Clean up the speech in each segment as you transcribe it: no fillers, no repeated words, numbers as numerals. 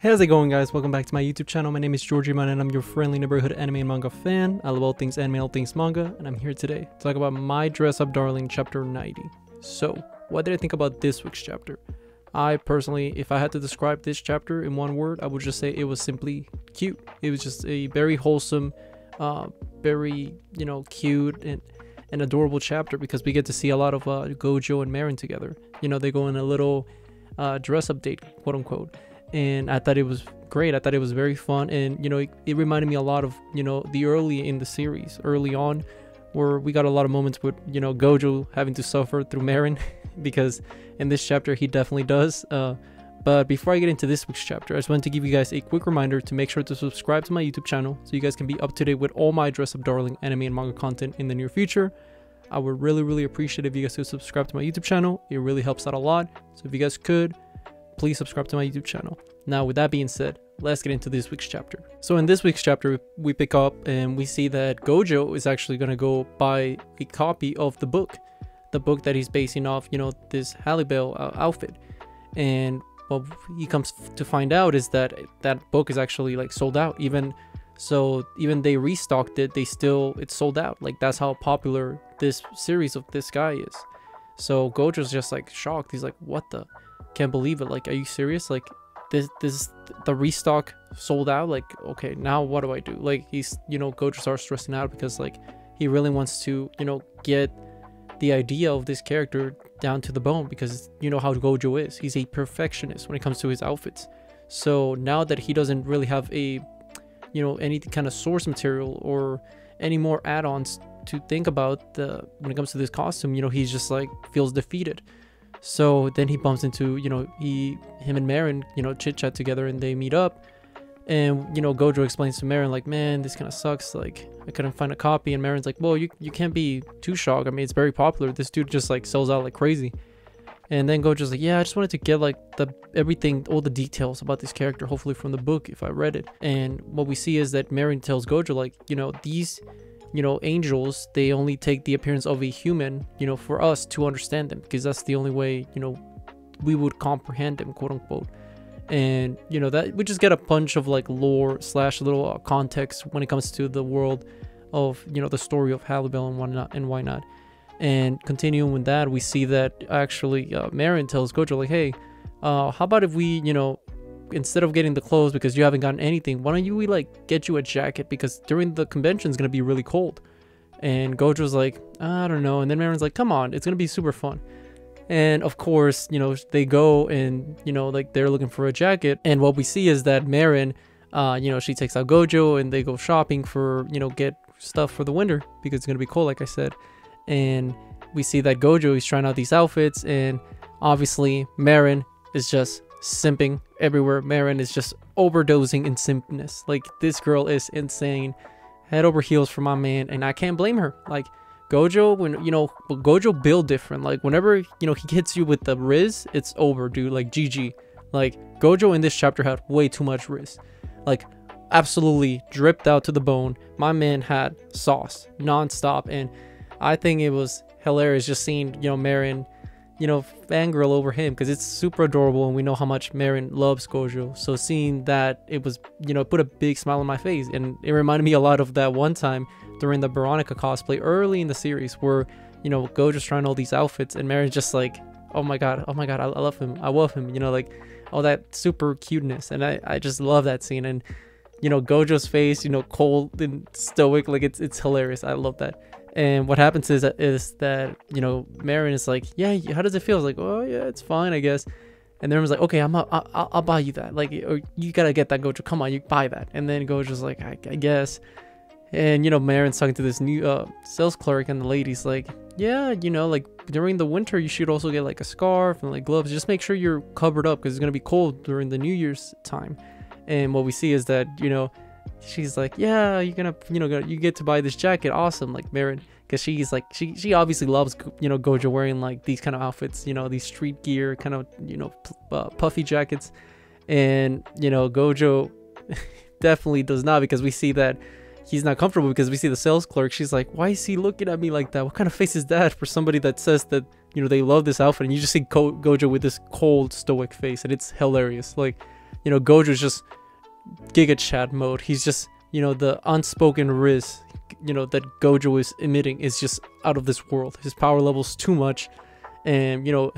How's it going, guys? Welcome back to my YouTube channel. My name is Georgie-man and I'm your friendly neighborhood anime and manga fan. I love all things anime, all things manga, and I'm here today to talk about My Dress Up Darling chapter 90. So, what did I think about this week's chapter? I personally, if I had to describe this chapter in one word, I would just say it was simply cute. It was just a very wholesome, very, cute and adorable chapter because we get to see a lot of Gojo and Marin together. They go on a little dress up date, quote unquote. And I thought it was great. I thought it was very fun, and it reminded me a lot of the early in the series, early on, where we got a lot of moments with Gojo having to suffer through Marin, because in this chapter he definitely does. But before I get into this week's chapter, I just wanted to give you guys a quick reminder to make sure to subscribe to my YouTube channel so you guys can be up to date with all my Dress Up Darling anime and manga content in the near future. I would really appreciate if you guys could subscribe to my YouTube channel. It really helps out a lot. So if you guys could, please subscribe to my YouTube channel. Now, with that being said, let's get into this week's chapter. So in this week's chapter, we pick up and we see that Gojo is actually going to go buy a copy of the book that he's basing off, this Hallibell outfit. And what he comes to find out is that that book is actually like sold out. Even they restocked it, it's sold out. Like, that's how popular this series of this guy is. So Gojo's just like shocked. He's like, what the? Can't believe it. Like, are you serious? Like, the restock sold out. Like, okay, now what do I do? Like, he's Gojo starts stressing out because like he really wants to get the idea of this character down to the bone, because how Gojo is. He's a perfectionist when it comes to his outfits. So now that he doesn't really have a any kind of source material or any more add-ons to think about when it comes to this costume, he's just like feels defeated. So then he bumps into, him and Marin, chit chat together, and they meet up. And, Gojo explains to Marin, like, man, this kind of sucks. Like, I couldn't find a copy. And Marin's like, well, you can't be too shocked. I mean, it's very popular. This dude just like sells out like crazy. And then Gojo's like, yeah, I just wanted to get like everything, all the details about this character, hopefully from the book if I read it. And what we see is that Marin tells Gojo, like, these angels, they only take the appearance of a human, for us to understand them, because that's the only way, we would comprehend them, quote unquote. And, that we just get a bunch of like lore / little context when it comes to the world of, the story of Hallibell and why not. And continuing with that, we see that actually Marin tells Gojo, like, hey, how about if we, instead of getting the clothes because you haven't gotten anything, why don't we like get you a jacket, because during the convention it's gonna be really cold. And Gojo's like, I don't know. And then Marin's like, come on, it's gonna be super fun. And of course, they go and like they're looking for a jacket, and what we see is that Marin she takes out Gojo and they go shopping for get stuff for the winter because it's gonna be cold, like I said. And we see that Gojo is trying out these outfits, and obviously Marin is just simping everywhere. Marin is just overdosing in simpness. Like, this girl is insane, head over heels for my man, and I can't blame her. Like, Gojo, when Gojo build different. Like, whenever he hits you with the Rizz, it's over, dude. Like, GG. Like, Gojo in this chapter had way too much Rizz. Like, absolutely dripped out to the bone. My man had sauce non-stop, and I think it was hilarious just seeing Marin fangirl over him, because it's super adorable and we know how much Marin loves Gojo. So seeing that, it was put a big smile on my face, and it reminded me a lot of that one time during the Veronica cosplay early in the series where Gojo's trying all these outfits and Marin's just like, oh my god, I love him, like all that super cuteness. And I just love that scene. And Gojo's face, cold and stoic, like it's hilarious. I love that. And what happens is that Marin is like, yeah, how does it feel? It's like, oh yeah, it's fine, I guess. And Marin's like, okay, I'll buy you that. Like, or you gotta get that, Gojo. Come on, you buy that. And then Gojo's like, I guess. And Marin's talking to this new sales clerk, and the lady's like, yeah, like during the winter you should also get like a scarf and like gloves. Just make sure you're covered up because it's gonna be cold during the New Year's time. And what we see is that she's like, yeah, you're gonna you get to buy this jacket, awesome. Like, Marin, because she's like, she obviously loves Gojo wearing like these kind of outfits, these street gear kind of puffy jackets. And Gojo definitely does not, because we see that he's not comfortable, because we see the sales clerk, she's like, why is he looking at me like that? What kind of face is that for somebody that says that they love this outfit? And you just see Gojo with this cold stoic face, and it's hilarious. Like, you know, Gojo's just Giga Chad mode. He's just, you know, the unspoken Rizz, you know, that Gojo is emitting is just out of this world. His power level's too much. And, you know,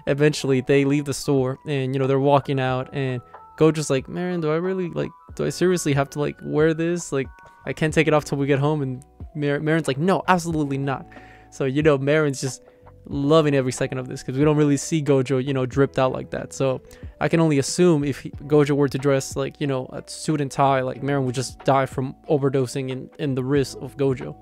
eventually they leave the store and, you know, they're walking out and Gojo's like, Marin, do I seriously have to like wear this? Like, I can't take it off till we get home. And Marin's like, no, absolutely not. So, you know, Marin's just loving every second of this because we don't really see Gojo, you know, dripped out like that. So I can only assume if Gojo were to dress like, you know, a suit and tie, like Marin would just die from overdosing in the wrist of Gojo.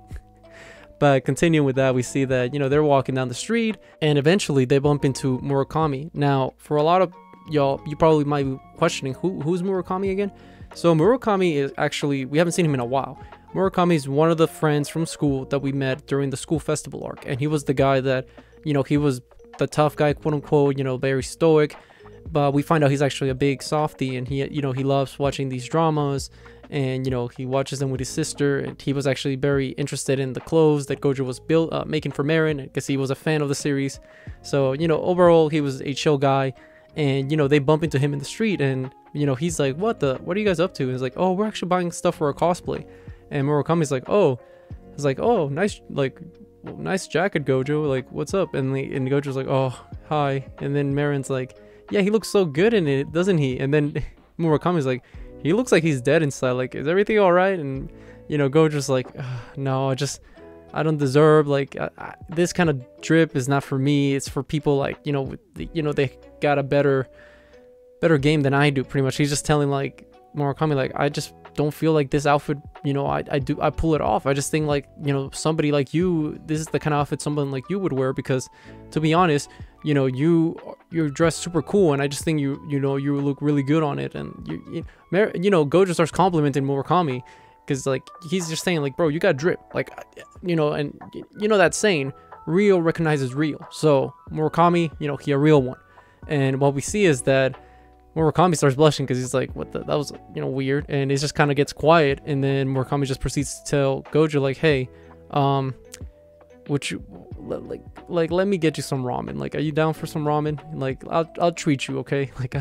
But continuing with that, we see that, you know, they're walking down the street and eventually they bump into Murakami. Now, for a lot of y'all, you probably might be questioning who's Murakami again. So Murakami is actually, we haven't seen him in a while. Murakami is one of the friends from school that we met during the school festival arc, and he was the guy that, you know, he was the tough guy, quote unquote, you know, very stoic, but we find out he's actually a big softie, and he, you know, he loves watching these dramas, and, you know, he watches them with his sister, and he was actually very interested in the clothes that Gojo was making for Marin because he was a fan of the series. So, you know, overall he was a chill guy. And, you know, they bump into him in the street and, you know, he's like, what are you guys up to? And he's like, oh, we're actually buying stuff for a cosplay. And Murakami's like, oh, it's like, oh, nice, like, nice jacket, Gojo, like, what's up? And Gojo's like, oh, hi. And then Marin's like, yeah, he looks so good in it, doesn't he? And then Murakami's like, he looks like he's dead inside, like, is everything all right? And, you know, Gojo's like, no, I don't deserve, like, this kind of drip is not for me. It's for people like, you know, they got a better game than I do, pretty much. He's just telling like Murakami, like, I just don't feel like this outfit, you know, I pull it off. I just think like, you know, somebody like you, this is the kind of outfit someone like you would wear, because to be honest, you know, you're dressed super cool, and I just think you know, you look really good on it. And you know, Gojo starts complimenting Murakami because like he's just saying like, bro, you got drip, like, you know, and you know that saying, real recognizes real. So Murakami, you know, he a real one. And what we see is that Murakami starts blushing because he's like, what that was, you know, weird. And it just kind of gets quiet, and then Murakami just proceeds to tell Gojo like, hey, would you like let me get you some ramen, like, are you down for some ramen? Like, I'll treat you, okay? Like,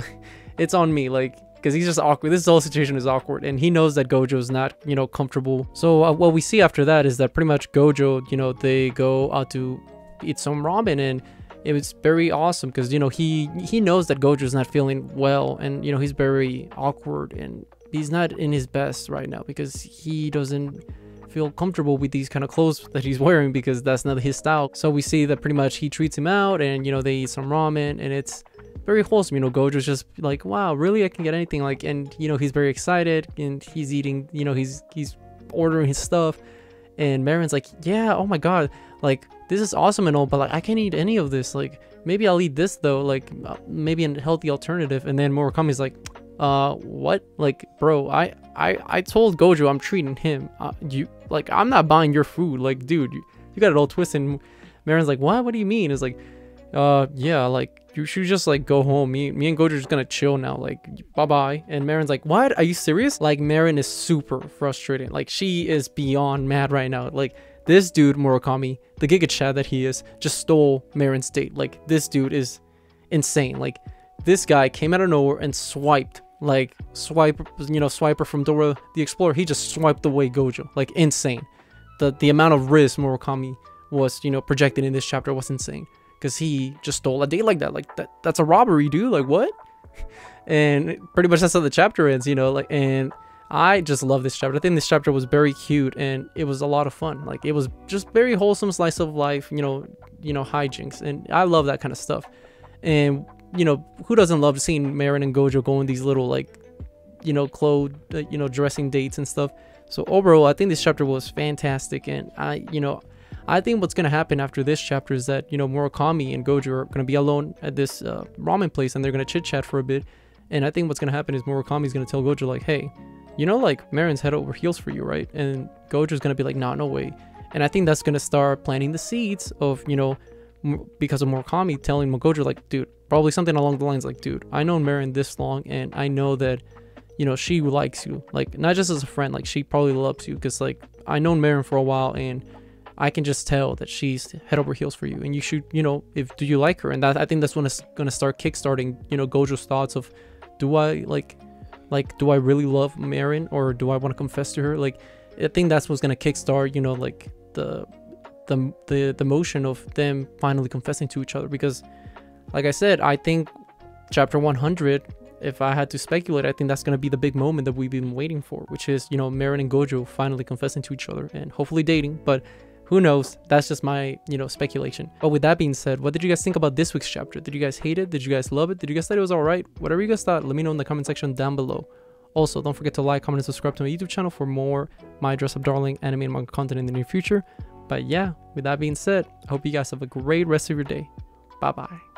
it's on me, like, because he's just awkward. This whole situation is awkward, and he knows that Gojo's not, you know, comfortable. So what we see after that is that pretty much Gojo, you know, they go out to eat some ramen, and it was very awesome because, you know, he knows that Gojo's not feeling well, and, you know, he's very awkward and he's not in his best right now because he doesn't feel comfortable with these kind of clothes that he's wearing because that's not his style. So we see that pretty much he treats him out, and, you know, they eat some ramen, and it's very wholesome. You know, Gojo's just like, wow, really, I can get anything, like, and, you know, he's very excited, and he's eating, you know, he's ordering his stuff, and Marin's like, yeah, oh my god, like, this is awesome and all, but like, I can't eat any of this, like, maybe I'll eat this though, like, maybe a healthy alternative. And then Murakami's like, what? Like, bro, I told Gojo I'm treating him, you, like, I'm not buying your food, like, dude, you got it all twisted. And Marin's like, what do you mean? It's like, yeah, like, you should just like go home. Me and Gojo are just gonna chill now, like, bye-bye. And Marin's like, what, are you serious? Like, Marin is super frustrated, like, she is beyond mad right now. Like, this dude, Murakami, the Giga Chad that he is, just stole Marin's date. Like, this dude is insane. Like, this guy came out of nowhere and swiped, like, Swiper from Dora the Explorer. He just swiped away Gojo. Like, insane. The amount of Rizz Murakami was, you know, projected in this chapter was insane. Because he just stole a date like that. Like, that's a robbery, dude. Like, what? And pretty much that's how the chapter ends, you know, like, and I just love this chapter. I think this chapter was very cute, and it was a lot of fun. Like, it was just very wholesome slice of life, you know, hijinks, and I love that kind of stuff. And, you know, who doesn't love seeing Marin and Gojo go on these little, like, you know, you know, dressing dates and stuff. So overall, I think this chapter was fantastic, and I think what's gonna happen after this chapter is that, you know, Murakami and Gojo are gonna be alone at this ramen place, and they're gonna chit chat for a bit. And I think what's gonna happen is Murakami's gonna tell Gojo like, hey, you know, like, Marin's head over heels for you, right? And Gojo's gonna be like, no way. And I think that's gonna start planting the seeds of, you know, because of Murakami telling Gojo like, dude, probably something along the lines like, dude, I know Marin this long, and I know that, you know, she likes you, like, not just as a friend, like, she probably loves you, because, like, I known Marin for a while, and I can just tell that she's head over heels for you, and you should, you know, do you like her? And that, I think that's when it's gonna start kickstarting, you know, Gojo's thoughts of do I do I really love Marin, or do I want to confess to her? Like, I think that's what's gonna kickstart, you know, like the motion of them finally confessing to each other. Because like I said, I think chapter 100, if I had to speculate, I think that's gonna be the big moment that we've been waiting for, which is, you know, Marin and Gojo finally confessing to each other and hopefully dating. But who knows? That's just my, you know, speculation. But with that being said, what did you guys think about this week's chapter? Did you guys hate it? Did you guys love it? Did you guys think it was alright? Whatever you guys thought, let me know in the comment section down below. Also, don't forget to like, comment, and subscribe to my YouTube channel for more My Dress Up Darling anime and manga content in the near future. But yeah, with that being said, I hope you guys have a great rest of your day. Bye bye.